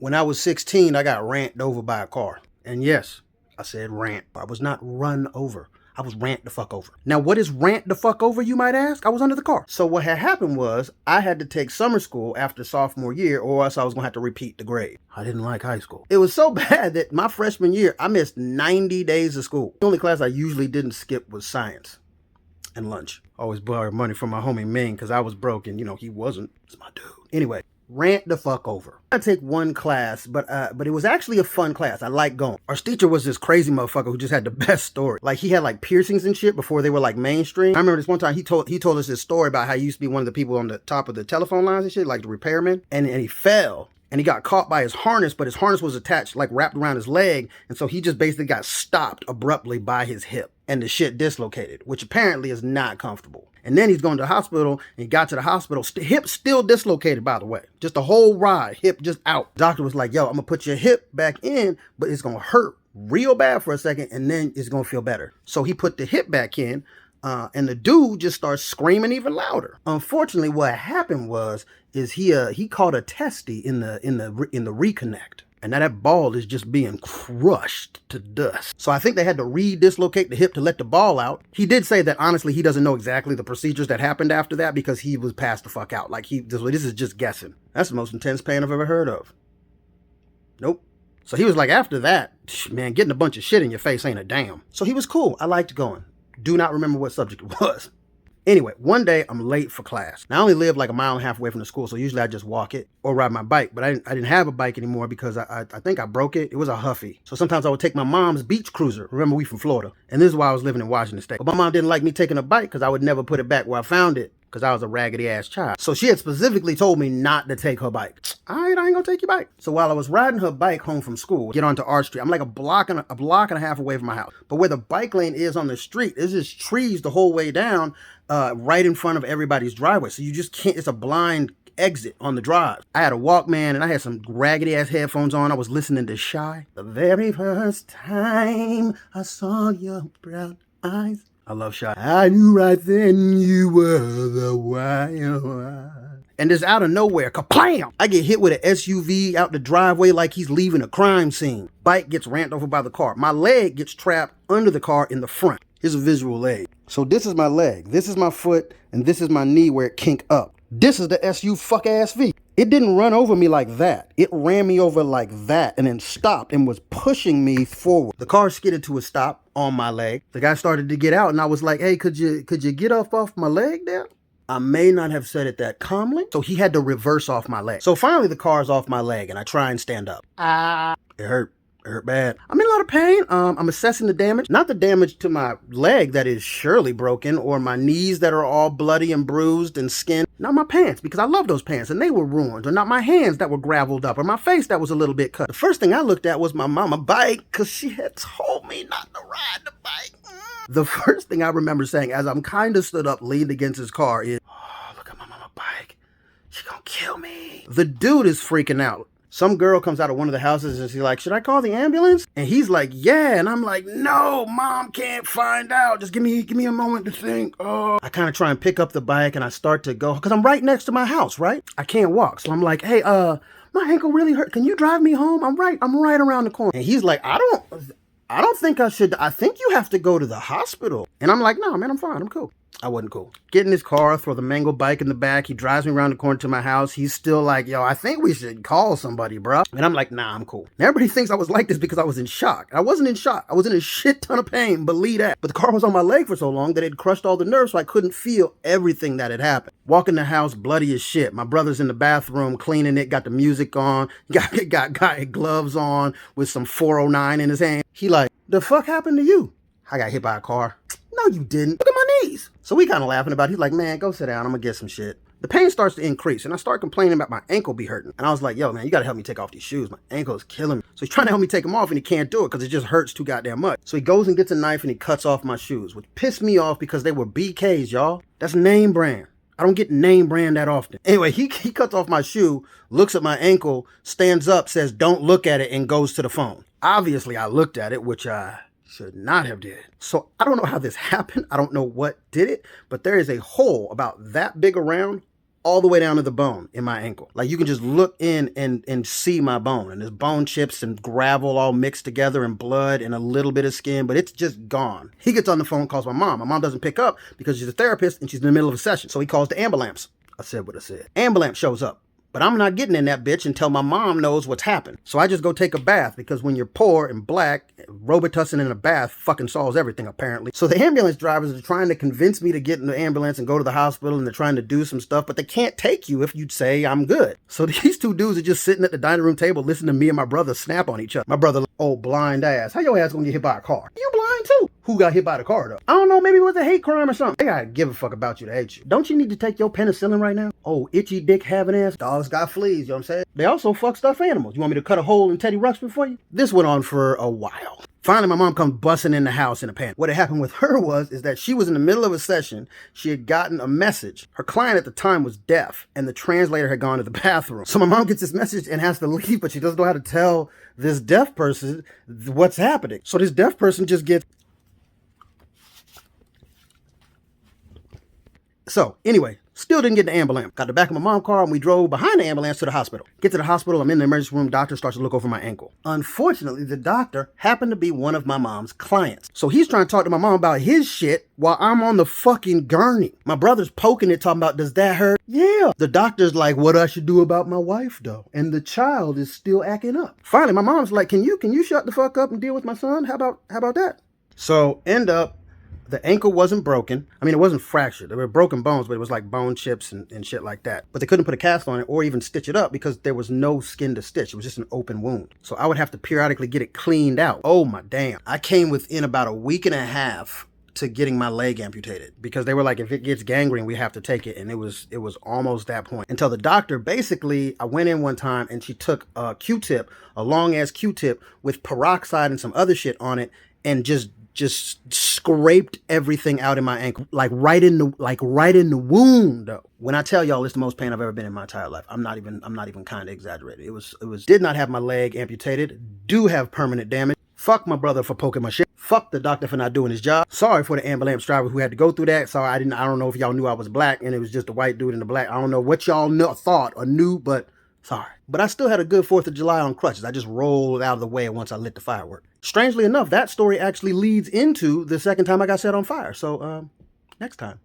When I was 16, I got ran over by a car. And yes, I said rant. I was not run over. I was rant the fuck over. Now, what is rant the fuck over, you might ask? I was under the car. So what had happened was I had to take summer school after sophomore year or else I was going to have to repeat the grade. I didn't like high school. It was so bad that my freshman year, I missed 90 days of school. The only class I usually didn't skip was science and lunch. Always borrowed money from my homie Ming because I was broke and, he wasn't. It's my dude. Anyway. Rant the fuck over. I take one class, but it was actually a fun class. I like going. Our teacher was this crazy motherfucker who just had the best story. Like he had like piercings and shit before they were like mainstream. I remember this one time he told us this story about how he used to be one of the people on the top of the telephone lines and shit, like the repairman, and he fell. And he got caught by his harness, but his harness was attached, like wrapped around his leg. And so he just basically got stopped abruptly by his hip. And the shit dislocated, which apparently is not comfortable. And then he's going to the hospital, and he got to the hospital. Hip still dislocated, by the way. Just the whole ride, hip just out. Doctor was like, yo, I'm going to put your hip back in, but it's going to hurt real bad for a second, and then it's going to feel better. So he put the hip back in, and the dude just starts screaming even louder. Unfortunately, what happened is he caught a testy in the reconnect. And now that ball is just being crushed to dust. So I think they had to re-dislocate the hip to let the ball out. He did say that, honestly, he doesn't know exactly the procedures that happened after that because he was passed the fuck out. Like, this is just guessing. That's the most intense pain I've ever heard of. Nope. So he was like, after that, man, getting a bunch of shit in your face ain't a damn. So he was cool. I liked going. Do not remember what subject it was. Anyway, one day I'm late for class. Now, I only live like a mile and a half away from the school, so usually I just walk it or ride my bike. But I didn't have a bike anymore because I think I broke it. It was a Huffy. So sometimes I would take my mom's beach cruiser. Remember, we from Florida. And this is why I was living in Washington State. But my mom didn't like me taking a bike because I would never put it back where I found it because I was a raggedy ass child. So she had specifically told me not to take her bike. All right, I ain't gonna take your bike. So while I was riding her bike home from school, get onto Arch Street. I'm like a block and a half away from my house. But where the bike lane is on the street, there's just trees the whole way down, right in front of everybody's driveway. So you just can't, it's a blind exit on the drive. I had a Walkman and I had some raggedy ass headphones on. I was listening to Shy. The very first time I saw your brown eyes. I love Shy. I knew right then you were the wild. And just out of nowhere, kaplam! I get hit with an SUV out the driveway like he's leaving a crime scene. Bike gets ran over by the car. My leg gets trapped under the car in the front. Here's a visual aid. So this is my leg, this is my foot, and this is my knee where it kinked up. This is the SU fuck ass V. It didn't run over me like that. It ran me over like that and then stopped and was pushing me forward. The car skidded to a stop on my leg. The guy started to get out and I was like, hey, could you get off my leg there? I may not have said it that calmly. So he had to reverse off my leg. So finally the car's off my leg and I try and stand up. It hurt. It hurt bad. I'm in a lot of pain. I'm assessing the damage. Not the damage to my leg that is surely broken or my knees that are all bloody and bruised and skin. Not my pants, because I love those pants and they were ruined. Or not my hands that were graveled up or my face that was a little bit cut. The first thing I looked at was my mama bike because she had told me not to ride the bike. The first thing I remember saying as I'm kind of stood up, leaned against his car is, oh, look at my mama bike. She gonna kill me. The dude is freaking out. Some girl comes out of one of the houses and she's like, should I call the ambulance? And he's like, yeah. And I'm like, no, mom can't find out. Just give me a moment to think. Oh, I kind of try and pick up the bike and I start to go because I'm right next to my house, right? I can't walk. So I'm like, hey, my ankle really hurt. Can you drive me home? I'm right around the corner. And he's like, I don't think I should. I think you have to go to the hospital. And I'm like, no, man, I'm fine. I'm cool. I wasn't cool. Get in his car, throw the mango bike in the back. He drives me around the corner to my house. He's still like, yo, I think we should call somebody, bro. And I'm like, nah, I'm cool. And everybody thinks I was like this because I was in shock. I wasn't in shock. I was in a shit ton of pain, believe that. But the car was on my leg for so long that it crushed all the nerves so I couldn't feel everything that had happened. Walk in the house, bloody as shit. My brother's in the bathroom cleaning it, got the music on, got gloves on with some 409 in his hand. He like, the fuck happened to you? I got hit by a car. No, you didn't. Look at my knees. So we kind of laughing about it. He's like, man, go sit down. I'm going to get some shit. The pain starts to increase and I start complaining about my ankle be hurting. And I was like, yo, man, you got to help me take off these shoes. My ankle is killing me. So he's trying to help me take them off and he can't do it because it just hurts too goddamn much. So he goes and gets a knife and he cuts off my shoes, which pissed me off because they were BKs, y'all. That's name brand. I don't get name brand that often. Anyway, he cuts off my shoe, looks at my ankle, stands up, says, don't look at it, and goes to the phone. Obviously, I looked at it, which I should not have did. So I don't know how this happened. I don't know what did it, but there is a hole about that big around all the way down to the bone in my ankle. Like you can just look in and see my bone. And there's bone chips and gravel all mixed together and blood and a little bit of skin, but it's just gone. He gets on the phone, calls my mom. My mom doesn't pick up because she's a therapist and she's in the middle of a session. So he calls the ambulance. I said what I said. Ambulance shows up. But I'm not getting in that bitch until my mom knows what's happened. So I just go take a bath because when you're poor and black, Robitussin in a bath fucking solves everything apparently. So the ambulance drivers are trying to convince me to get in the ambulance and go to the hospital, and they're trying to do some stuff, but they can't take you if you'd say I'm good. So these two dudes are just sitting at the dining room table listening to me and my brother snap on each other. My brother, oh blind ass, how your ass gonna get hit by a car? You blind too. Who got hit by the car though? I don't know, maybe it was a hate crime or something. They gotta give a fuck about you to hate you. Don't you need to take your penicillin right now? Oh, itchy dick having ass. Dogs got fleas, you know what I'm saying? They also fuck stuffed animals. You want me to cut a hole in Teddy Ruxpin for you? This went on for a while. Finally, my mom comes busting in the house in a panic. What had happened with her is that she was in the middle of a session. She had gotten a message. Her client at the time was deaf, and the translator had gone to the bathroom. So my mom gets this message and has to leave, but she doesn't know how to tell this deaf person what's happening. So this deaf person just gets... So, anyway, still didn't get in the ambulance. Got the back of my mom's car and we drove behind the ambulance to the hospital. Get to the hospital, I'm in the emergency room, doctor starts to look over my ankle. Unfortunately, the doctor happened to be one of my mom's clients. So he's trying to talk to my mom about his shit while I'm on the fucking gurney. My brother's poking it, talking about, does that hurt? Yeah. The doctor's like, what I should do about my wife though? And the child is still acting up. Finally, my mom's like, can you shut the fuck up and deal with my son? How about that? So end up, the ankle wasn't broken. I mean, it wasn't fractured. There were broken bones, but it was like bone chips and shit like that. But they couldn't put a cast on it or even stitch it up because there was no skin to stitch. It was just an open wound. So I would have to periodically get it cleaned out. Oh my damn. I came within about a week and a half to getting my leg amputated because they were like, if it gets gangrene, we have to take it. And it was almost that point until the doctor basically, I went in one time and she took a Q-tip, a long ass Q-tip with peroxide and some other shit on it and just scraped everything out in my ankle, like right in the wound though. When I tell y'all it's the most pain I've ever been in my entire life, I'm not even kind of exaggerating. It was did not have my leg amputated, do have permanent damage. Fuck my brother for poking my shit. Fuck the doctor for not doing his job. Sorry for the ambulance driver who had to go through that. Sorry, I don't know if y'all knew I was black and it was just a white dude in the black. I don't know what y'all thought or knew, but sorry. But I still had a good 4th of July on crutches. I just rolled out of the way once I lit the firework. Strangely enough, that story actually leads into the second time I got set on fire. So, next time.